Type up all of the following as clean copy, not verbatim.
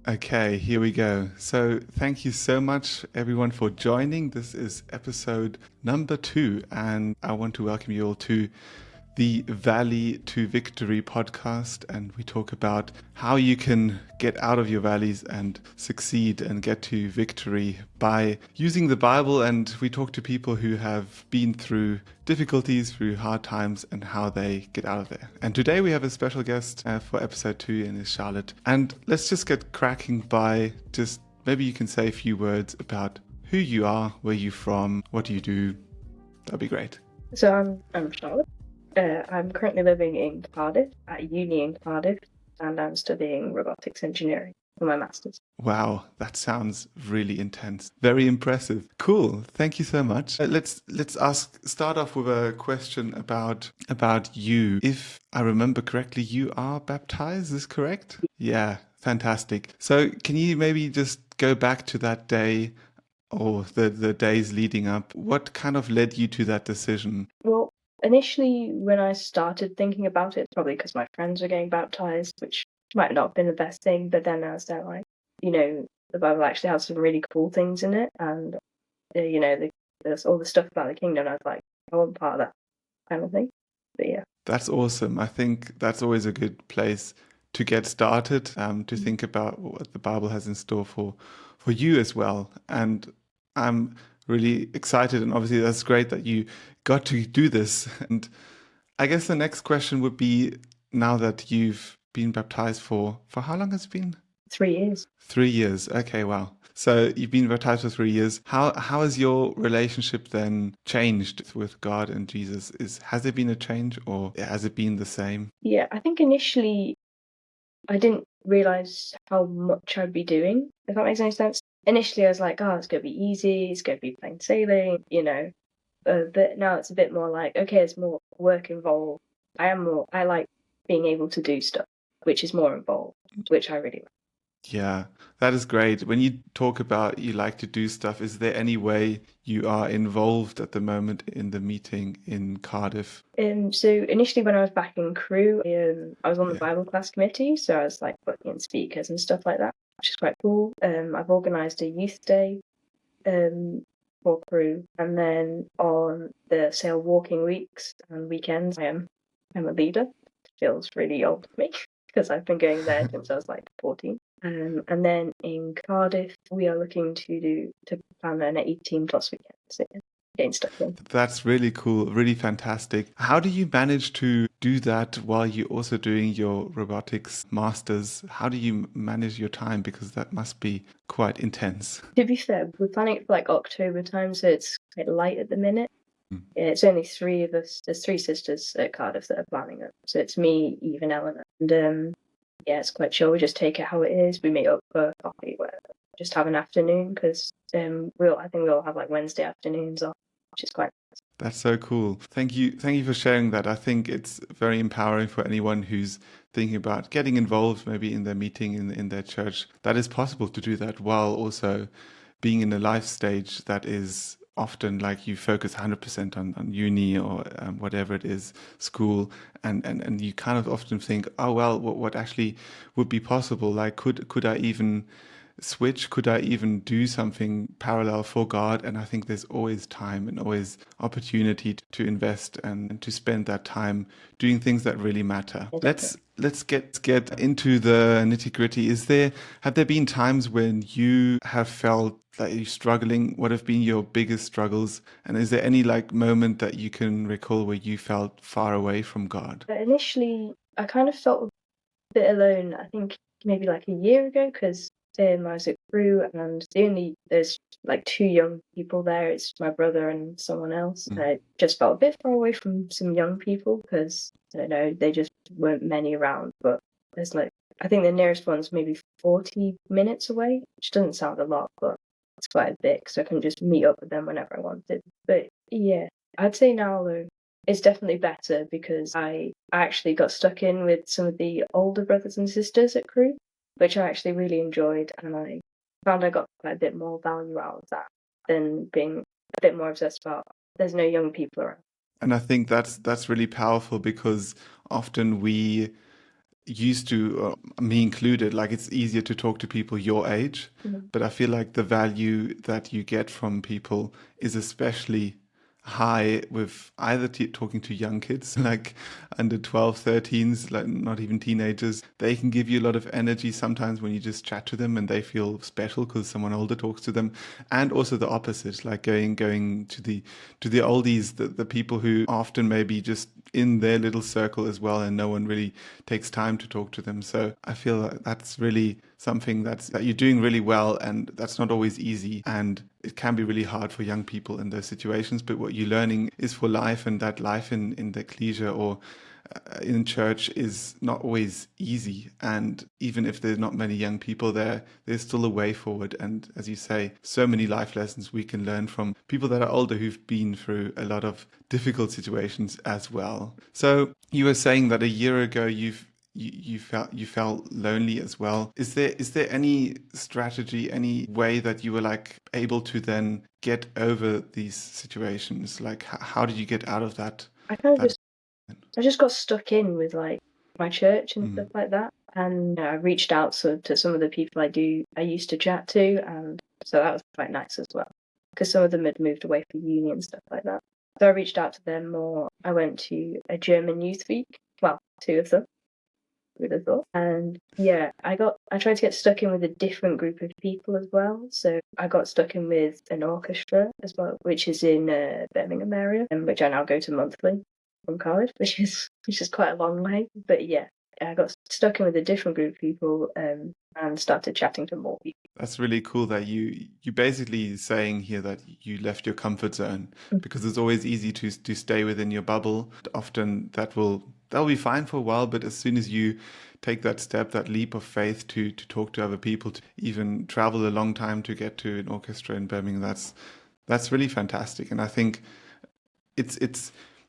Okay, here we go. So, thank you so much, everyone, for joining. This is episode number 2, and I want to welcome you all to the Valley to Victory podcast. And we talk about how you can get out of your valleys and succeed and get to victory by using the Bible. And we talk to people who have been through difficulties, through hard times, and how they get out of there. And today we have a special guest for episode 2, and it's Charlotte. And let's just get cracking by just maybe you can say a few words about who you are, where you're from, what do you do. That'd be great. So I'm Charlotte. I'm currently living in Cardiff, at uni in Cardiff, and I'm studying robotics engineering for my master's. Wow, that sounds really intense. Very impressive. Cool. Thank you so much. Let's start off with a question about you. If I remember correctly, you are baptized, is this correct? Yeah, fantastic. So can you maybe just go back to that day or the days leading up? What kind of led you to that decision? Well, initially when I started thinking about it, probably because my friends were getting baptized, which might not have been the best thing, but then I was there like, the Bible actually has some really cool things in it, and there's all the stuff about the kingdom. I was like, I want part of that kind of thing. But yeah. That's awesome. I think that's always a good place to get started, to think about what the Bible has in store for you as well. And I'm really excited, and obviously that's great that you got to do this. And I guess the next question would be, now that you've been baptized for how long has it been? 3 years. 3 years. Okay, wow. So you've been baptized for 3 years. How has your relationship then changed with God and Jesus? Has there been a change, or has it been the same? Yeah, I think initially I didn't realize how much I'd be doing, if that makes any sense. Initially, I was like, oh, it's going to be easy, it's going to be plain sailing, But now it's a bit more like, okay, there's more work involved. I like being able to do stuff, which is more involved, which I really like. Yeah, that is great. When you talk about you like to do stuff, is there any way you are involved at the moment in the meeting in Cardiff? So initially when I was back in crew, I was on the Yeah. Bible class committee, so I was like putting in speakers and stuff like that, which is quite cool. I've organised a youth day for crew, and then on the sail walking weeks and weekends, I'm a leader. It feels really old to me because I've been going there since I was like 14. And then in Cardiff, we are looking to plan an 18 plus weekend. So yeah, getting stuck in. That's really cool, really fantastic. How do you manage to do that while you're also doing your robotics masters? How do you manage your time? Because that must be quite intense. To be fair, we're planning it for like October time, so it's quite light at the minute. Mm. Yeah, it's only 3 of us. There's 3 sisters at Cardiff that are planning it. So it's me, Eve, and Eleanor. And yeah, it's quite chill. We just take it how it is. We meet up for coffee, whatever. Just have an afternoon because I think we'll have like Wednesday afternoons off, which is quite nice. That's so cool. Thank you for sharing that. I think it's very empowering for anyone who's thinking about getting involved, maybe in their meeting, in their church. That is possible to do that while also being in a life stage that is often like you focus 100% on uni or whatever it is, school, and you kind of often think, oh well, what actually would be possible? Like, could I even switch? Could I even do something parallel for God? And I think there's always time and always opportunity to invest and to spend that time doing things that really matter. Let's get into the nitty-gritty. Have there been times when you have felt like you're struggling? What have been your biggest struggles? And is there any like moment that you can recall where you felt far away from God? But initially, I kind of felt a bit alone. I think maybe like a year ago because I was at crew and there's like 2 young people there. It's my brother and someone else. Mm. I just felt a bit far away from some young people because I don't know, they just weren't many around. But there's like, I think the nearest one's maybe 40 minutes away, which doesn't sound a lot, but it's quite a bit, so I can just meet up with them whenever I wanted. But yeah, I'd say now though, it's definitely better because I actually got stuck in with some of the older brothers and sisters at crew, which I actually really enjoyed, and I found I got quite a bit more value out of that than being a bit more obsessed about there's no young people around. And I think that's really powerful because often we used to, me included, like it's easier to talk to people your age, but I feel like the value that you get from people is especially high with either talking to young kids, like under 12, 13s, like not even teenagers. They can give you a lot of energy sometimes when you just chat to them and they feel special because someone older talks to them. And also the opposite, like going to the oldies, the people who often maybe just in their little circle as well, and no one really takes time to talk to them. So I feel like that's really something that you're doing really well, and that's not always easy, and it can be really hard for young people in those situations. But what you're learning is for life, and that life in the ecclesia or in church is not always easy. And even if there's not many young people there, there's still a way forward. And as you say, so many life lessons we can learn from people that are older who've been through a lot of difficult situations as well. So you were saying that a year ago you felt lonely as well. Is there any strategy, any way that you were like able to then get over these situations? Like how did you get out of that? I kind of That I just got stuck in with like my church and stuff mm, like that. And I reached out to some of the people I used to chat to, and so that was quite nice as well. Because some of them had moved away for uni and stuff like that. So I reached out to them more. I went to a German youth week. Well, two of them, would have thought. And yeah, I tried to get stuck in with a different group of people as well. So I got stuck in with an orchestra as well, which is in Birmingham area, and which I now go to monthly from college, which is quite a long way. But yeah, I got stuck in with a different group of people, and started chatting to more people. that's really cool that you basically saying here that you left your comfort zone, because it's always easy to stay within your bubble. Often that'll be fine for a while, but as soon as you take that step, that leap of faith to talk to other people, to even travel a long time to get to an orchestra in Birmingham, that's really fantastic. And I think it's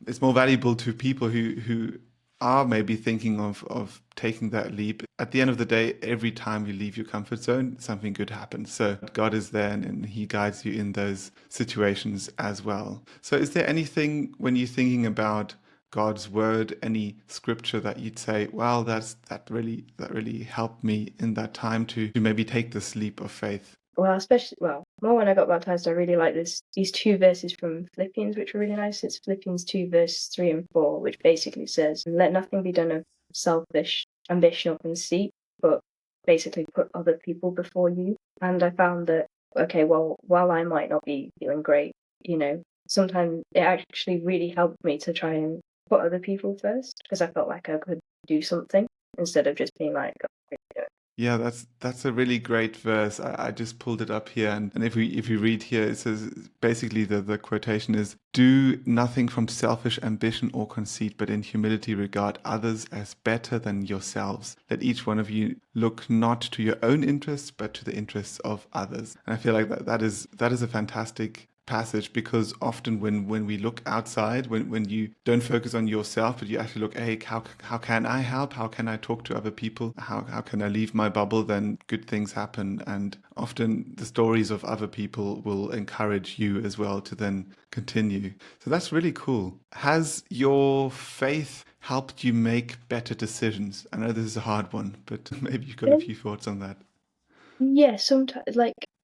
it's more valuable to people who are maybe thinking of taking that leap. At the end of the day, every time you leave your comfort zone, something good happens. So God is there and He guides you in those situations as well. So is there anything when you're thinking about God's word, any scripture that you'd say, well, that really helped me in that time to maybe take this leap of faith? More when I got baptized, I really like these two verses from Philippians, which are really nice. It's Philippians 2, verse 3 and 4, which basically says, "Let nothing be done of selfish ambition or conceit, but basically put other people before you." And I found that, okay, well, while I might not be feeling great, sometimes it actually really helped me to try and put other people first, because I felt like I could do something instead of just being like, "Oh, Yeah, that's a really great verse. I just pulled it up here, and if we read here, it says basically the quotation is, "Do nothing from selfish ambition or conceit, but in humility regard others as better than yourselves. Let each one of you look not to your own interests, but to the interests of others." And I feel like that is a fantastic passage, because often when we look outside, when you don't focus on yourself but you actually look, hey, how can I help, how can I talk to other people, how can I leave my bubble, then good things happen. And often the stories of other people will encourage you as well to then continue. So that's really cool. Has your faith helped you make better decisions? I know this is a hard one, but maybe you've got a few thoughts on that. yeah, sometimes,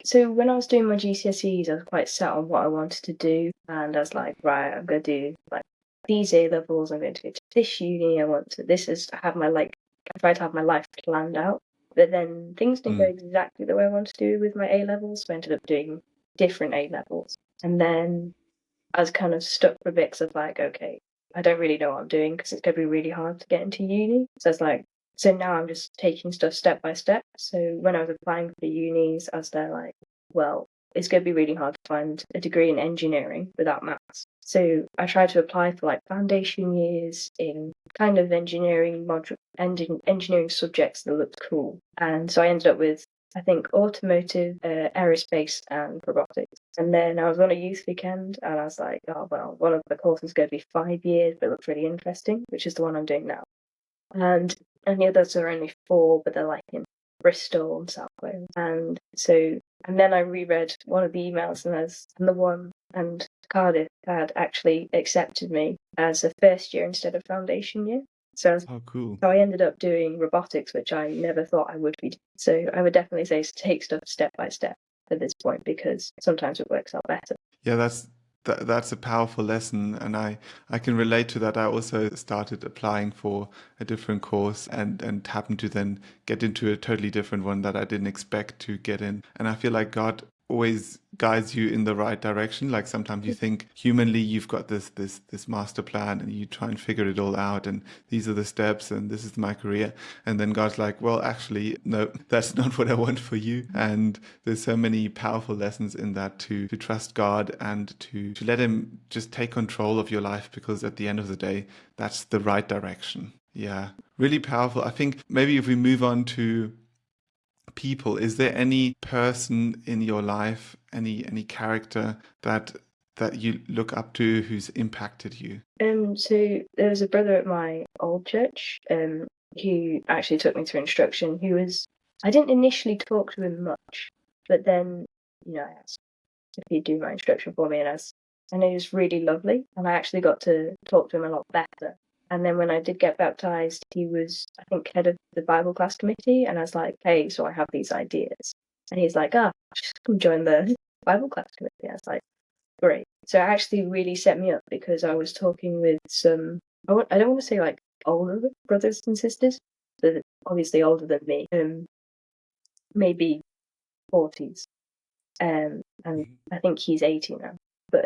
so when I was doing my GCSEs, I was quite set on what I wanted to do, and I was like, right, I'm going to do like these A levels, I'm going to go to this uni, I have I tried to have my life planned out, but then things didn't go exactly the way I wanted to do with my A levels, so I ended up doing different A levels. And then I was kind of stuck for bits of like, okay, I don't really know what I'm doing because it's going to be really hard to get into uni. So now I'm just taking stuff step by step. So when I was applying for the unis, I was there like, well, it's going to be really hard to find a degree in engineering without maths. So I tried to apply for like foundation years in kind of engineering subjects that looked cool. And so I ended up with, I think, automotive, aerospace, and robotics. And then I was on a youth weekend, and I was like, oh, well, one of the courses is going to be 5 years, but it looks really interesting, which is the one I'm doing now. And the others are only 4, but they're like in Bristol and South Wales. And then I reread one of the emails, and Cardiff had actually accepted me as a first year instead of foundation year. So Oh, cool. I ended up doing robotics, which I never thought I would be doing. So I would definitely say take stuff step by step at this point, because sometimes it works out better. Yeah, that's a powerful lesson, and I can relate to that. I also started applying for a different course and happened to then get into a totally different one that I didn't expect to get in. And I feel like God always guides you in the right direction. Like sometimes you think humanly you've got this master plan and you try and figure it all out, and these are the steps and this is my career. And then God's like, well, actually, no, that's not what I want for you. And there's so many powerful lessons in that to trust God and to let him just take control of your life, because at the end of the day, that's the right direction. Yeah, really powerful. I think maybe if we move on to people, is there any person in your life, any character that you look up to who's impacted you? So there was a brother at my old church, who actually took me through instruction. I didn't initially talk to him much, but then, I asked if he'd do my instruction for me, and he was really lovely, and I actually got to talk to him a lot better. And then when I did get baptized, he was, I think, head of the Bible class committee, and I was like, hey, so I have these ideas. And he's like, just come join the Bible class committee. I was like, great. So it actually really set me up, because I was talking with some, I don't want to say like older brothers and sisters, but obviously older than me, maybe 40s. And I think he's 80 now. But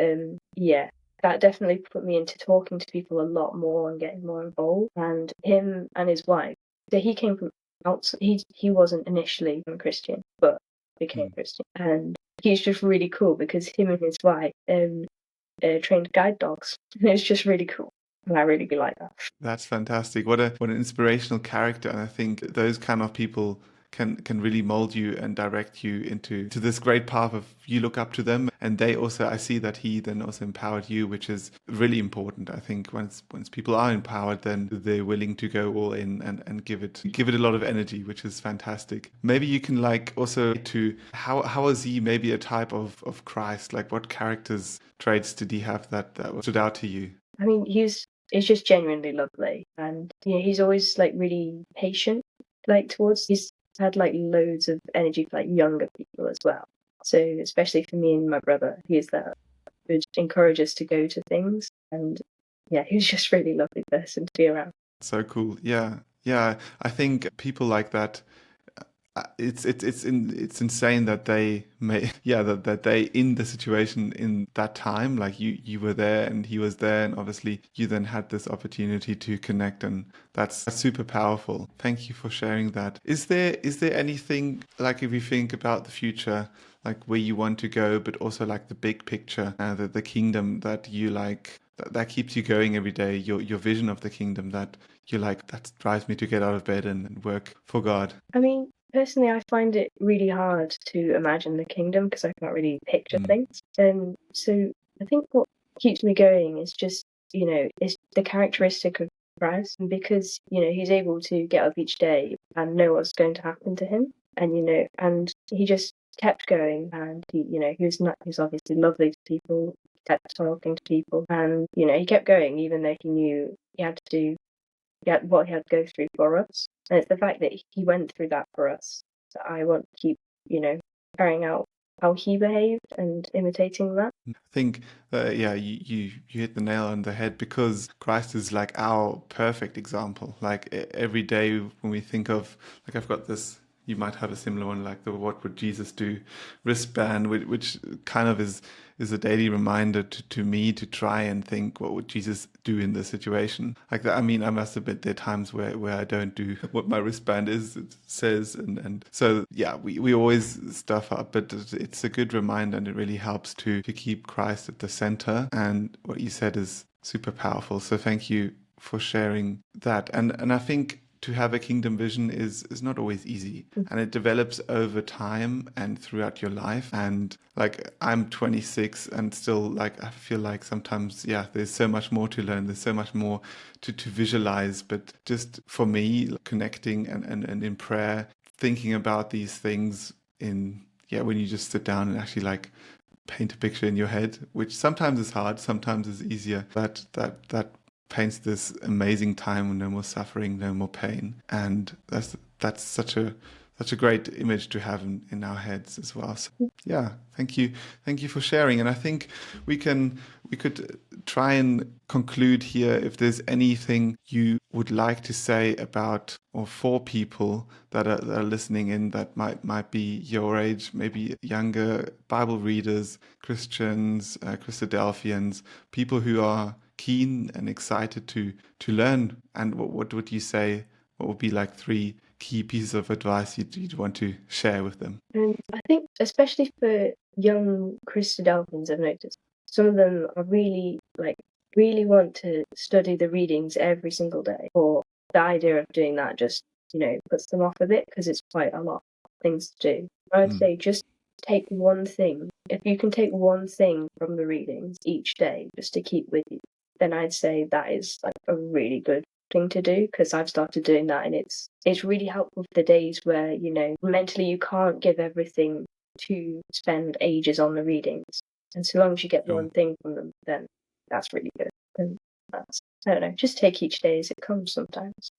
yeah, that definitely put me into talking to people a lot more and getting more involved. And him and his wife, so he came from outside, he wasn't initially a Christian, but became Christian. And he's just really cool, because him and his wife trained guide dogs. And it's just really cool. And I really like that. That's fantastic. What an inspirational character. And I think those kind of people can really mold you and direct you into this great path of you look up to them. And they also, I see that he then also empowered you, which is really important. I think once people are empowered, then they're willing to go all in and give it a lot of energy, which is fantastic. Maybe you can like also to how is he maybe a type of Christ? Like what characters, traits did he have that stood out to you? I mean, he's just genuinely lovely, and he's always like really patient, like towards. He's had like loads of energy for like younger people as well. So especially for me and my brother, he's that would encourage us to go to things, and yeah, he was just really lovely person to be around. So cool. Yeah. Yeah. I think people like that, it's insane that they may that they in the situation in that time, like you were there and he was there, and obviously you then had this opportunity to connect, and that's super powerful. Thank you for sharing that. Is there anything, like if you think about the future, like where you want to go, but also like the big picture, the kingdom that you like, that keeps you going every day, your vision of the kingdom that you like, that drives me to get out of bed and work for God? I mean, personally, I find it really hard to imagine the kingdom, because I can't really picture things. And so I think what keeps me going is just, is the characteristic of Christ, and because, he's able to get up each day and know what's going to happen to him. And, and he just kept going, and he was obviously lovely to people, kept talking to people, and, he kept going, even though he knew he had to do what he had to go through for us. And it's the fact that he went through that for us that I want to keep, carrying out how he behaved and imitating that. I think you hit the nail on the head, because Christ is like our perfect example. Like every day when we think of, like I've got this, you might have a similar one, like the "What would Jesus do" wristband, which kind of is a daily reminder to me to try and think, what would Jesus do in this situation? Like that. I mean, I must admit there are times where I don't do what my wristband says, and so yeah, we always stuff up, but it's a good reminder, and it really helps to keep Christ at the center. And what you said is super powerful. So thank you for sharing that. And I think to have a kingdom vision is not always easy, and it develops over time and throughout your life. And like I'm 26 and still, like I feel like sometimes there's so much more to learn, there's so much more to visualize. But just for me, connecting and in prayer, thinking about these things in when you just sit down and actually like paint a picture in your head, which sometimes is hard, sometimes is easier. That paints this amazing time with no more suffering, no more pain. And that's such a great image to have in our heads as well. So, yeah, thank you for sharing. And I think we could try and conclude here if there's anything you would like to say about or for people that are listening in that might be your age, maybe younger Bible readers, Christians, Christadelphians, people who are keen and excited to learn. And what would you say? What would be like 3 key pieces of advice you'd want to share with them? I think especially for young Christadelphians, I've noticed some of them are really want to study the readings every single day, or the idea of doing that just, puts them off a bit because it's quite a lot of things to do. I would say just take one thing. If you can take one thing from the readings each day just to keep with you, then I'd say that is like a really good thing to do, because I've started doing that, and it's really helpful for the days where mentally you can't give everything to spend ages on the readings, and so long as you get one thing from them, then that's really good. And that's, I don't know, just take each day as it comes. Sometimes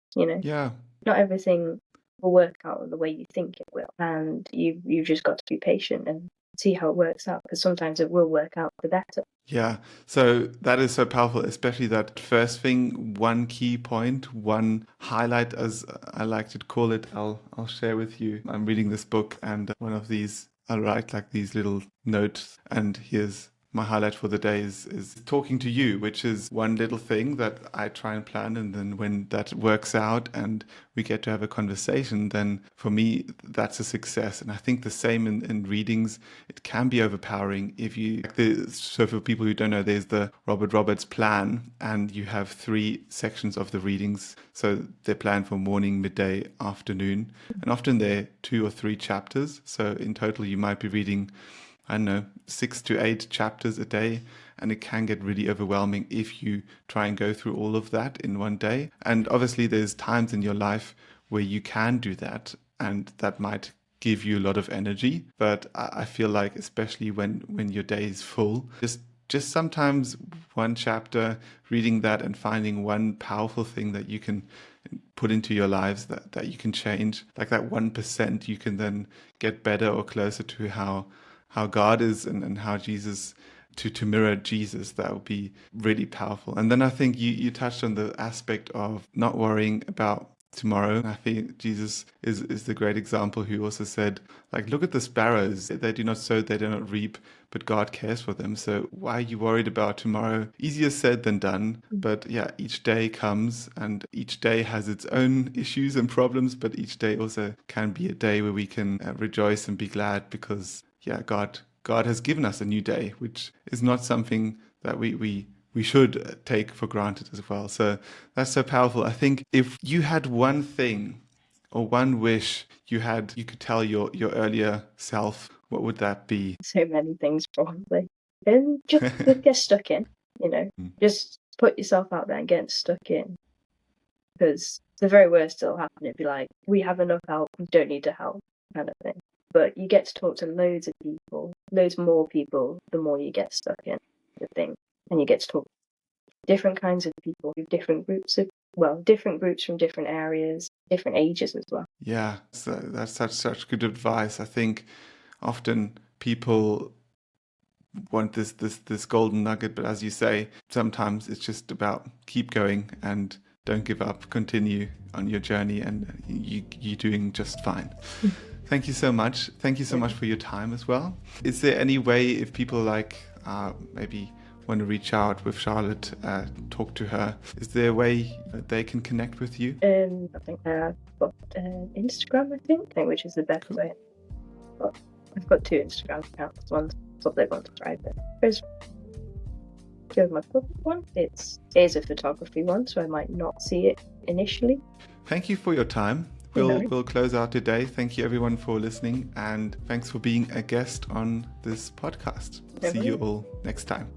not everything will work out the way you think it will, and you've just got to be patient and see how it works out, because sometimes it will work out for better. Yeah, so that is so powerful, especially that first thing, one key point, one highlight, as I like to call it. I'll share with you. I'm reading this book, and one of these, I write like these little notes, and here's my highlight for the day is talking to you, which is one little thing that I try and plan. And then when that works out and we get to have a conversation, then for me, that's a success. And I think the same in readings, it can be overpowering if you, so for people who don't know, there's the Robert Roberts plan, and you have 3 sections of the readings. So they're planned for morning, midday, afternoon, and often they're 2 or 3 chapters. So in total, you might be reading, I don't know, 6 to 8 chapters a day, and it can get really overwhelming if you try and go through all of that in one day. And obviously there's times in your life where you can do that, and that might give you a lot of energy. But I feel like, especially when your day is full, just sometimes one chapter, reading that and finding one powerful thing that you can put into your lives that you can change, like that 1%, you can then get better or closer to how God is and how Jesus, to mirror Jesus. That would be really powerful. And then I think you touched on the aspect of not worrying about tomorrow. I think Jesus is the great example, who also said, like, look at the sparrows. They do not sow, they do not reap, but God cares for them. So why are you worried about tomorrow? Easier said than done. But yeah, each day comes, and each day has its own issues and problems, but each day also can be a day where we can rejoice and be glad, because God has given us a new day, which is not something that we should take for granted as well. So that's so powerful. I think if you had one thing or one wish you could tell your earlier self, what would that be? So many things, probably. Just get stuck in, just put yourself out there and get stuck in, because the very worst that'll happen, it'd be like, we have enough help, we don't need to help, kind of thing. But you get to talk to loads of people, loads more people, the more you get stuck in the thing. And you get to talk to different kinds of people, different groups from different areas, different ages as well. Yeah, so that's such good advice. I think often people want this golden nugget, but as you say, sometimes it's just about keep going and don't give up, continue on your journey, and you're doing just fine. Thank you so much. Thank you so much for your time as well. Is there any way, if people maybe want to reach out with Charlotte, talk to her, is there a way that they can connect with you? I think I've got Instagram, which is the best way. But I've got 2 Instagram accounts. One's public, one's private. There's my public one. It is a photography one, so I might not see it initially. Thank you for your time. We'll close out today. Thank you everyone for listening, and thanks for being a guest on this podcast. See you all next time.